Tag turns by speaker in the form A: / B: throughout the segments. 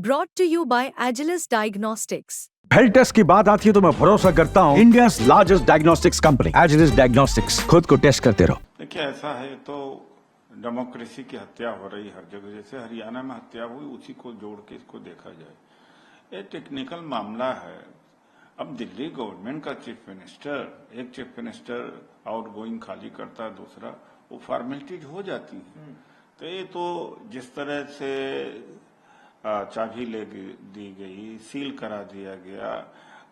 A: Brought to you by Agilus Diagnostics.
B: Health test की बात आती है तो मैं भरोसा करता हूँ India largest diagnostics company Agilus diagnostics. खुद को टेस्ट करते रहो।
C: देखिए, ऐसा है तो डेमोक्रेसी की हत्या हो रही हर जगह। जैसे हरियाणा में हत्या हुई, उसी को जोड़ के इसको देखा जाए। ये टेक्निकल मामला है। अब दिल्ली गवर्नमेंट का चीफ मिनिस्टर, एक चीफ मिनिस्टर आउटगोइंग खाली करता है, दूसरा, वो फॉर्मेलिटीज हो जाती है। तो ये तो जिस तरह से चाबी ले दी गई, सील करा दिया गया,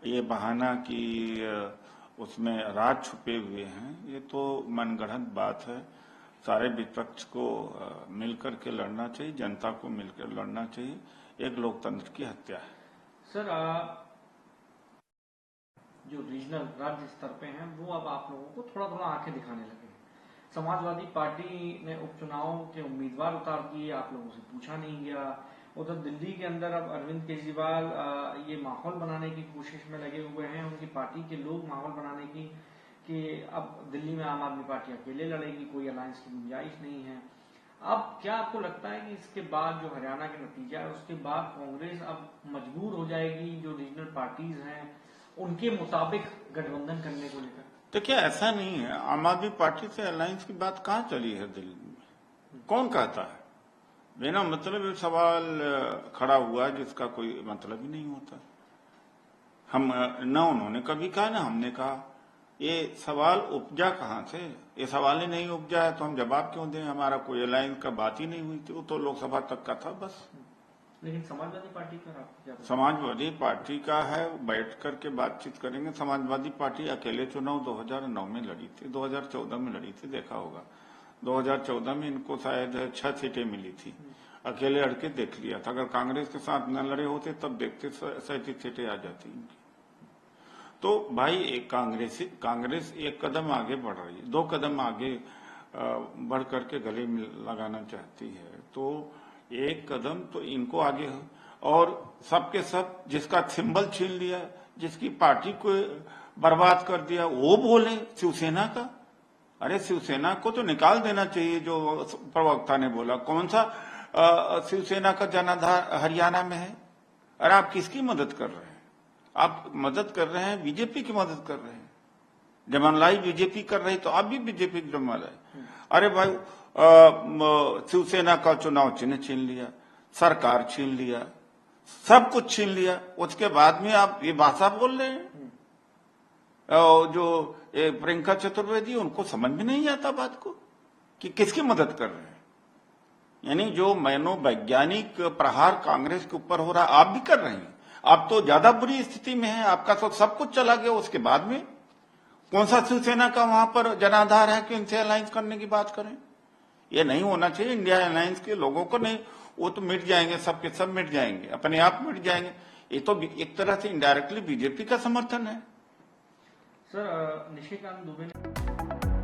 C: ये बहाना कि उसमें राज छुपे हुए हैं, ये तो मनगढ़ंत बात है। सारे विपक्ष को मिलकर के लड़ना चाहिए, जनता को मिलकर लड़ना चाहिए। एक लोकतंत्र की हत्या है।
D: सर, जो रीजनल राज्य स्तर पे हैं वो अब आप लोगों को थोड़ा थोड़ा आंखें दिखाने लगे हैं। समाजवादी पार्टी ने उपचुनाव के उम्मीदवार उतार दिए, आप लोगों से पूछा नहीं गया। उधर दिल्ली के अंदर अब अरविंद केजरीवाल ये माहौल बनाने की कोशिश में लगे हुए हैं, उनकी पार्टी के लोग माहौल बनाने की कि अब दिल्ली में आम आदमी पार्टी अकेले लड़ेगी, कोई अलायंस की गुंजाइश नहीं है। अब क्या आपको लगता है कि इसके बाद जो हरियाणा के नतीजा है उसके बाद कांग्रेस अब मजबूर हो जाएगी जो रीजनल पार्टीज हैं उनके मुताबिक गठबंधन करने को लेकर?
C: देखिए, ऐसा नहीं है। आम आदमी पार्टी से अलायंस की बात कहाँ चली है दिल्ली में? कौन कहता है? बिना मतलब ये सवाल खड़ा हुआ जिसका कोई मतलब ही नहीं होता। हम न उन्होंने कभी कहा ना हमने कहा। ये सवाल उपजा कहाँ से? ये सवाल ही नहीं उपजा है तो हम जवाब क्यों दें? हमारा कोई अलायंस का बात ही नहीं हुई थी, वो तो लोकसभा तक का था बस।
D: लेकिन समाजवादी पार्टी का
C: समाजवादी पार्टी का है, बैठ करके बातचीत करेंगे। समाजवादी पार्टी अकेले चुनाव 2009 में लड़ी थी, 2014 में लड़ी थी, देखा होगा। 2014 में इनको शायद 6 सीटें मिली थी, अकेले लड़ के देख लिया था। अगर कांग्रेस के साथ न लड़े होते तब देखते 37 सीटें आ जाती इनकी। तो भाई एक कांग्रेस एक कदम आगे बढ़ रही है, 2 कदम आगे बढ़ करके गले में लगाना चाहती है। तो एक कदम तो इनको आगे, और सबके सब जिसका सिंबल छीन लिया, जिसकी पार्टी को बर्बाद कर दिया, वो बोले शिवसेना का। अरे शिवसेना को तो निकाल देना चाहिए। जो प्रवक्ता ने बोला, कौन सा शिवसेना का जनाधार हरियाणा में है? अरे आप किसकी मदद कर रहे हैं? आप मदद कर रहे हैं, बीजेपी की मदद कर रहे हैं। जमनलाई बीजेपी कर रही तो आप भी बीजेपी की जमनलाई। अरे भाई, शिवसेना का चुनाव चिन्ह छीन लिया, सरकार छीन लिया, सब कुछ छीन लिया, उसके बाद में आप ये भाषा बोल रहे हैं। जो प्रियंका चतुर्वेदी, उनको समझ में नहीं आता बात को कि किसकी मदद कर रहे हैं। यानी जो मनोवैज्ञानिक प्रहार कांग्रेस के ऊपर हो रहा है, आप भी कर रहे हैं। आप तो ज्यादा बुरी स्थिति में है, आपका तो सब कुछ चला गया। उसके बाद में कौन सा शिवसेना का वहां पर जनाधार है कि इनसे अलायंस करने की बात करें? ये नहीं होना चाहिए। इंडिया अलायंस के लोगों को नहीं, वो तो मिट जाएंगे, सबके सब मिट जाएंगे, अपने आप मिट जाएंगे। ये तो एक तरह से इनडायरेक्टली बीजेपी का समर्थन है।
D: सर, निशिकांत दुबे ने